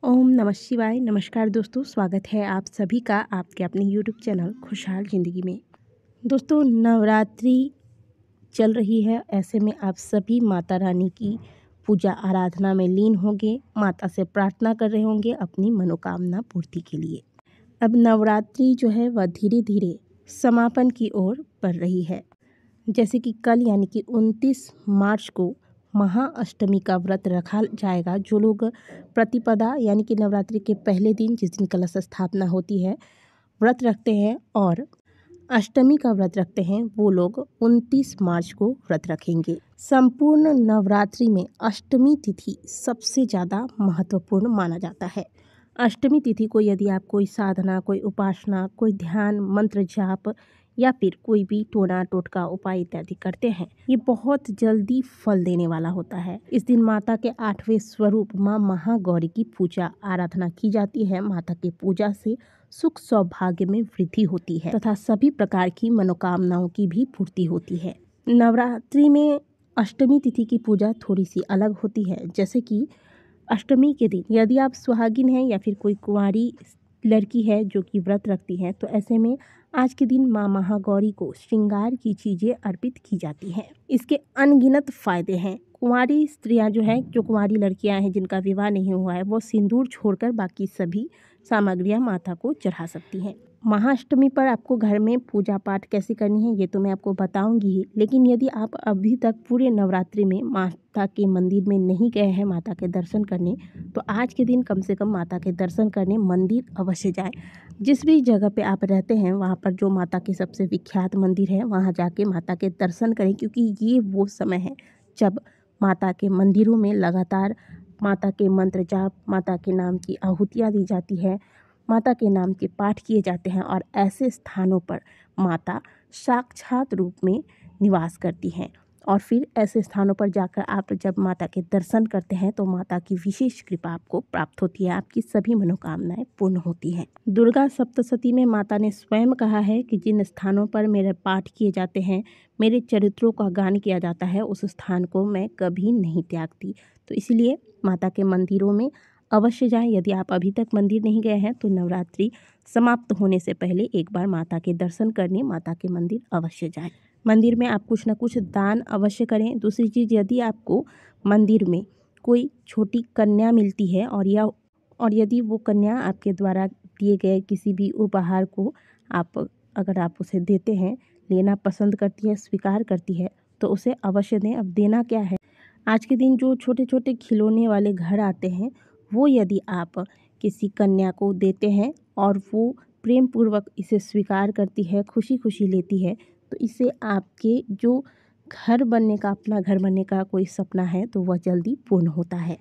ओम नमः शिवाय। नमस्कार दोस्तों, स्वागत है आप सभी का आपके अपने यूट्यूब चैनल खुशहाल ज़िंदगी में। दोस्तों, नवरात्रि चल रही है, ऐसे में आप सभी माता रानी की पूजा आराधना में लीन होंगे, माता से प्रार्थना कर रहे होंगे अपनी मनोकामना पूर्ति के लिए। अब नवरात्रि जो है वह धीरे धीरे समापन की ओर बढ़ रही है। जैसे कि कल यानी कि 29 मार्च को महाअष्टमी का व्रत रखा जाएगा। जो लोग प्रतिपदा यानी कि नवरात्रि के पहले दिन जिस दिन कलश स्थापना होती है व्रत रखते हैं और अष्टमी का व्रत रखते हैं, वो लोग 29 मार्च को व्रत रखेंगे। संपूर्ण नवरात्रि में अष्टमी तिथि सबसे ज़्यादा महत्वपूर्ण माना जाता है। अष्टमी तिथि को यदि आप कोई साधना, कोई उपासना, कोई ध्यान, मंत्र जाप या फिर कोई भी टोना टोटका उपाय इत्यादि करते हैं, ये बहुत जल्दी फल देने वाला होता है। इस दिन माता के 8वें स्वरूप माँ महागौरी की पूजा आराधना की जाती है। माता की पूजा से सुख सौभाग्य में वृद्धि होती है तथा सभी प्रकार की मनोकामनाओं की भी पूर्ति होती है। नवरात्रि में अष्टमी तिथि की पूजा थोड़ी सी अलग होती है। जैसे कि अष्टमी के दिन यदि आप सुहागिन हैं या फिर कोई कुंवारी लड़की है जो कि व्रत रखती है, तो ऐसे में आज के दिन माँ महागौरी को श्रृंगार की चीज़ें अर्पित की जाती हैं। इसके अनगिनत फायदे हैं। कुंवारी स्त्रियां जो हैं, जो कुंवारी लड़कियां हैं जिनका विवाह नहीं हुआ है, वो सिंदूर छोड़कर बाकी सभी सामग्रियां माता को चढ़ा सकती हैं। महाअष्टमी पर आपको घर में पूजा पाठ कैसे करनी है ये तो मैं आपको बताऊंगी ही, लेकिन यदि आप अभी तक पूरे नवरात्रि में माता के मंदिर में नहीं गए हैं माता के दर्शन करने, तो आज के दिन कम से कम माता के दर्शन करने मंदिर अवश्य जाएं। जिस भी जगह पे आप रहते हैं वहाँ पर जो माता के सबसे विख्यात मंदिर है वहाँ जाके माता के दर्शन करें, क्योंकि ये वो समय है जब माता के मंदिरों में लगातार माता के मंत्र जाप, माता के नाम की आहुतियाँ दी जाती है, माता के नाम के पाठ किए जाते हैं और ऐसे स्थानों पर माता साक्षात रूप में निवास करती हैं। और फिर ऐसे स्थानों पर जाकर आप जब माता के दर्शन करते हैं तो माता की विशेष कृपा आपको प्राप्त होती है, आपकी सभी मनोकामनाएं पूर्ण होती हैं। दुर्गा सप्तशती में माता ने स्वयं कहा है कि जिन स्थानों पर मेरे पाठ किए जाते हैं, मेरे चरित्रों का गान किया जाता है, उस स्थान को मैं कभी नहीं त्यागती। तो इसलिए माता के मंदिरों में अवश्य जाएं। यदि आप अभी तक मंदिर नहीं गए हैं तो नवरात्रि समाप्त होने से पहले एक बार माता के दर्शन करने माता के मंदिर अवश्य जाएं। मंदिर में आप कुछ न कुछ दान अवश्य करें। दूसरी चीज़, यदि आपको मंदिर में कोई छोटी कन्या मिलती है और यदि वो कन्या आपके द्वारा दिए गए किसी भी उपहार को अगर आप उसे देते हैं, लेना पसंद करती है, स्वीकार करती है, तो उसे अवश्य दें। अब देना क्या है, आज के दिन जो छोटे छोटे खिलौने वाले घर आते हैं, वो यदि आप किसी कन्या को देते हैं और वो प्रेम पूर्वक इसे स्वीकार करती है, खुशी खुशी लेती है, तो इससे आपके जो अपना घर बनने का कोई सपना है तो वह जल्दी पूर्ण होता है।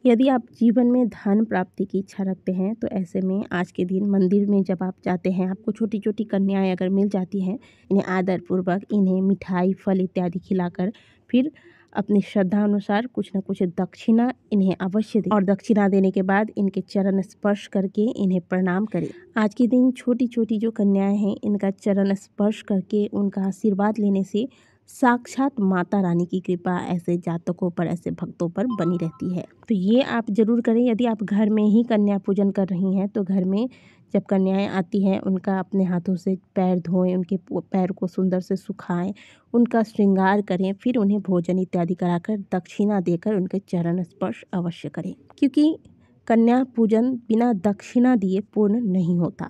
यदि आप जीवन में धन प्राप्ति की इच्छा रखते हैं तो ऐसे में आज के दिन मंदिर में जब आप जाते हैं, आपको छोटी छोटी कन्याएं अगर मिल जाती हैं, इन्हें आदरपूर्वक इन्हें मिठाई फल इत्यादि खिलाकर फिर अपनी श्रद्धा अनुसार कुछ न कुछ दक्षिणा इन्हें अवश्य दें और दक्षिणा देने के बाद इनके चरण स्पर्श करके इन्हें प्रणाम करें। आज के दिन छोटी छोटी जो कन्याएं हैं, इनका चरण स्पर्श करके उनका आशीर्वाद लेने से साक्षात माता रानी की कृपा ऐसे जातकों पर, ऐसे भक्तों पर बनी रहती है। तो ये आप जरूर करें। यदि आप घर में ही कन्या पूजन कर रही हैं तो घर में जब कन्याएं आती हैं उनका अपने हाथों से पैर धोएं, उनके पैर को सुंदर से सुखाएं, उनका श्रृंगार करें, फिर उन्हें भोजन इत्यादि कराकर दक्षिणा देकर उनके चरण स्पर्श अवश्य करें, क्योंकि कन्या पूजन बिना दक्षिणा दिए पूर्ण नहीं होता।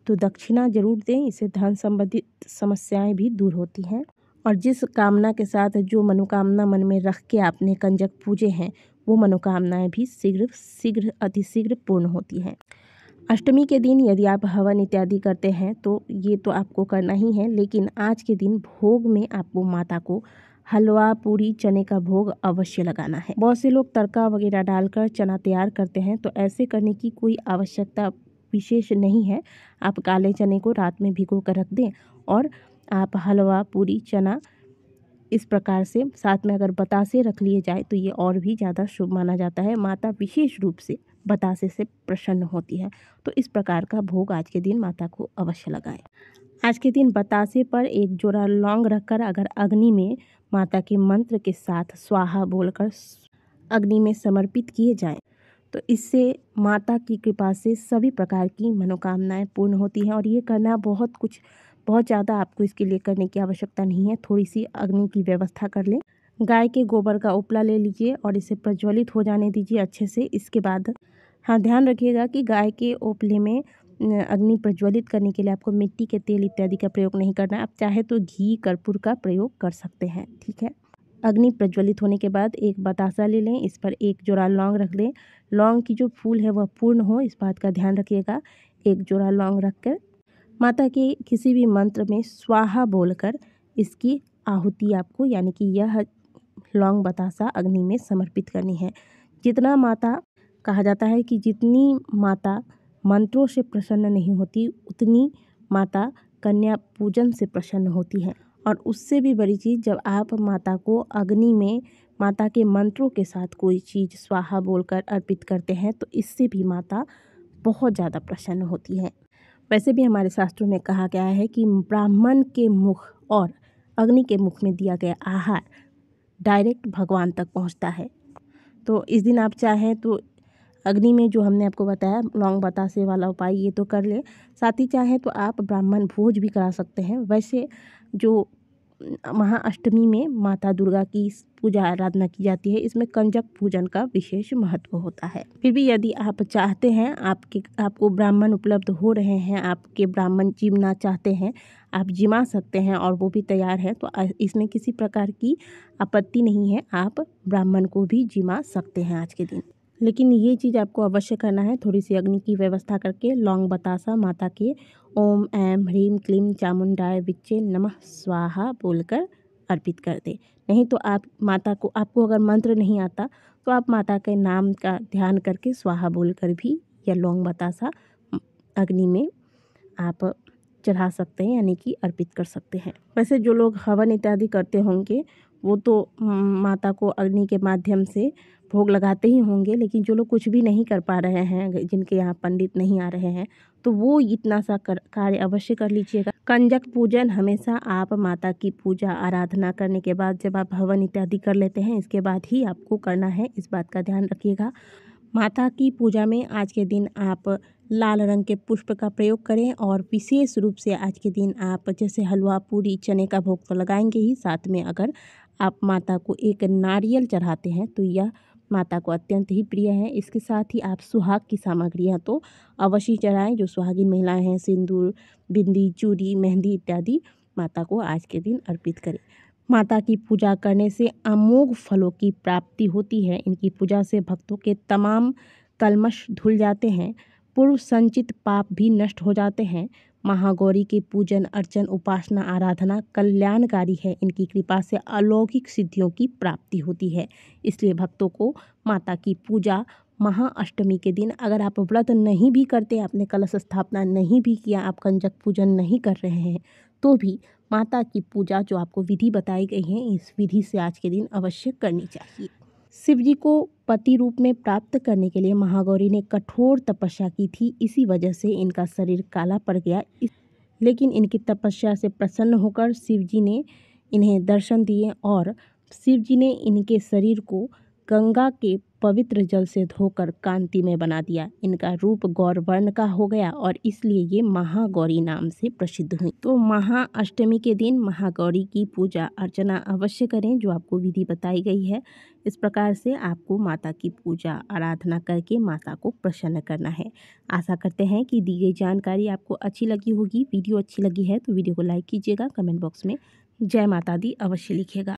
तो दक्षिणा जरूर दें, इससे धन संबंधित समस्याएं भी दूर होती हैं और जिस कामना के साथ, जो मनोकामना मन में रख के आपने कंजक पूजे हैं, वो मनोकामनाएं भी शीघ्र अतिशीघ्र पूर्ण होती हैं। अष्टमी के दिन यदि आप हवन इत्यादि करते हैं तो ये तो आपको करना ही है, लेकिन आज के दिन भोग में आपको माता को हलवा पूरी चने का भोग अवश्य लगाना है। बहुत से लोग तड़का वगैरह डालकर चना तैयार करते हैं, तो ऐसे करने की कोई आवश्यकता विशेष नहीं है। आप काले चने को रात में भिगो कर रख दें और आप हलवा पूरी चना इस प्रकार से साथ में अगर बतासे रख लिए जाए तो ये और भी ज़्यादा शुभ माना जाता है। माता विशेष रूप से बतासे से प्रसन्न होती है। तो इस प्रकार का भोग आज के दिन माता को अवश्य लगाएं। आज के दिन बतासे पर एक जोड़ा लौंग रखकर अगर अग्नि में माता के मंत्र के साथ स्वाहा बोलकर अग्नि में समर्पित किए जाएं तो इससे माता की कृपा से सभी प्रकार की मनोकामनाएं पूर्ण होती हैं। और ये करना बहुत ज़्यादा आपको इसके लिए करने की आवश्यकता नहीं है। थोड़ी सी अग्नि की व्यवस्था कर लें, गाय के गोबर का उपला ले लीजिए और इसे प्रज्वलित हो जाने दीजिए अच्छे से। इसके बाद हाँ, ध्यान रखिएगा कि गाय के उपले में अग्नि प्रज्वलित करने के लिए आपको मिट्टी के तेल इत्यादि का प्रयोग नहीं करना है। आप चाहे तो घी कर्पूर का प्रयोग कर सकते हैं, ठीक है। अग्नि प्रज्वलित होने के बाद एक बतासा ले लें, इस पर एक जोड़ा लौंग रख लें। लौंग की जो फूल है वह पूर्ण हो, इस बात का ध्यान रखिएगा। एक जोड़ा लौंग रखकर माता के किसी भी मंत्र में स्वाहा बोलकर इसकी आहुति आपको, यानी कि यह लौंग बतासा अग्नि में समर्पित करनी है। जितना माता, कहा जाता है कि जितनी माता मंत्रों से प्रसन्न नहीं होती, उतनी माता कन्या पूजन से प्रसन्न होती है। और उससे भी बड़ी चीज़, जब आप माता को अग्नि में माता के मंत्रों के साथ कोई चीज़ स्वाहा बोलकर अर्पित करते हैं तो इससे भी माता बहुत ज़्यादा प्रसन्न होती है। वैसे भी हमारे शास्त्रों में कहा गया है कि ब्राह्मण के मुख और अग्नि के मुख में दिया गया आहार डायरेक्ट भगवान तक पहुंचता है। तो इस दिन आप चाहें तो अग्नि में जो हमने आपको बताया लौंग बतासे वाला उपाय ये तो कर ले, साथ ही चाहें तो आप ब्राह्मण भोज भी करा सकते हैं। वैसे जो महाअष्टमी में माता दुर्गा की पूजा आराधना की जाती है, इसमें कंजक पूजन का विशेष महत्व होता है। फिर भी यदि आप चाहते हैं, आपको ब्राह्मण उपलब्ध हो रहे हैं, आपके ब्राह्मण जिमना चाहते हैं, आप जिमा सकते हैं और वो भी तैयार है, तो इसमें किसी प्रकार की आपत्ति नहीं है। आप ब्राह्मण को भी जिमा सकते हैं आज के दिन। लेकिन ये चीज़ आपको अवश्य करना है, थोड़ी सी अग्नि की व्यवस्था करके लौंग बतासा माता के ओम ऐं ह्रीं क्लीं चामुंडाय विच्चे नमः स्वाहा बोलकर अर्पित कर दे। नहीं तो आपको अगर मंत्र नहीं आता तो आप माता के नाम का ध्यान करके स्वाहा बोलकर भी या लौंग बतासा अग्नि में आप चढ़ा सकते हैं, यानी कि अर्पित कर सकते हैं। वैसे जो लोग हवन इत्यादि करते होंगे वो तो माता को अग्नि के माध्यम से भोग लगाते ही होंगे, लेकिन जो लोग कुछ भी नहीं कर पा रहे हैं, जिनके यहाँ पंडित नहीं आ रहे हैं, तो वो इतना सा कार्य अवश्य कर लीजिएगा। कंजक पूजन हमेशा आप माता की पूजा आराधना करने के बाद, जब आप हवन इत्यादि कर लेते हैं, इसके बाद ही आपको करना है, इस बात का ध्यान रखिएगा। माता की पूजा में आज के दिन आप लाल रंग के पुष्प का प्रयोग करें और विशेष रूप से आज के दिन आप जैसे हलवा पूरी चने का भोग तो लगाएंगे ही, साथ में अगर आप माता को एक नारियल चढ़ाते हैं तो यह माता को अत्यंत ही प्रिय है। इसके साथ ही आप सुहाग की सामग्रियाँ तो अवश्य चढ़ाएं। जो सुहागिन महिलाएं हैं, सिंदूर, बिंदी, चूड़ी, मेहंदी इत्यादि माता को आज के दिन अर्पित करें। माता की पूजा करने से अमोघ फलों की प्राप्ति होती है। इनकी पूजा से भक्तों के तमाम कल्मश धुल जाते हैं, पूर्व संचित पाप भी नष्ट हो जाते हैं। महागौरी के पूजन अर्चन उपासना आराधना कल्याणकारी है। इनकी कृपा से अलौकिक सिद्धियों की प्राप्ति होती है। इसलिए भक्तों को माता की पूजा महाअष्टमी के दिन, अगर आप व्रत नहीं भी करते, आपने कलश स्थापना नहीं भी किया, आप कंजक पूजन नहीं कर रहे हैं, तो भी माता की पूजा जो आपको विधि बताई गई है, इस विधि से आज के दिन अवश्य करनी चाहिए। शिव जी को पति रूप में प्राप्त करने के लिए महागौरी ने कठोर तपस्या की थी। इसी वजह से इनका शरीर काला पड़ गया। लेकिन इनकी तपस्या से प्रसन्न होकर शिव जी ने इन्हें दर्शन दिए और शिव जी ने इनके शरीर को गंगा के पवित्र जल से धोकर कांति में बना दिया। इनका रूप गौर वर्ण का हो गया और इसलिए ये महागौरी नाम से प्रसिद्ध हुई। तो महाअष्टमी के दिन महागौरी की पूजा अर्चना अवश्य करें, जो आपको विधि बताई गई है। इस प्रकार से आपको माता की पूजा आराधना करके माता को प्रसन्न करना है। आशा करते हैं कि दी गई जानकारी आपको अच्छी लगी होगी। वीडियो अच्छी लगी है तो वीडियो को लाइक कीजिएगा, कमेंट बॉक्स में जय माता दी अवश्य लिखिएगा।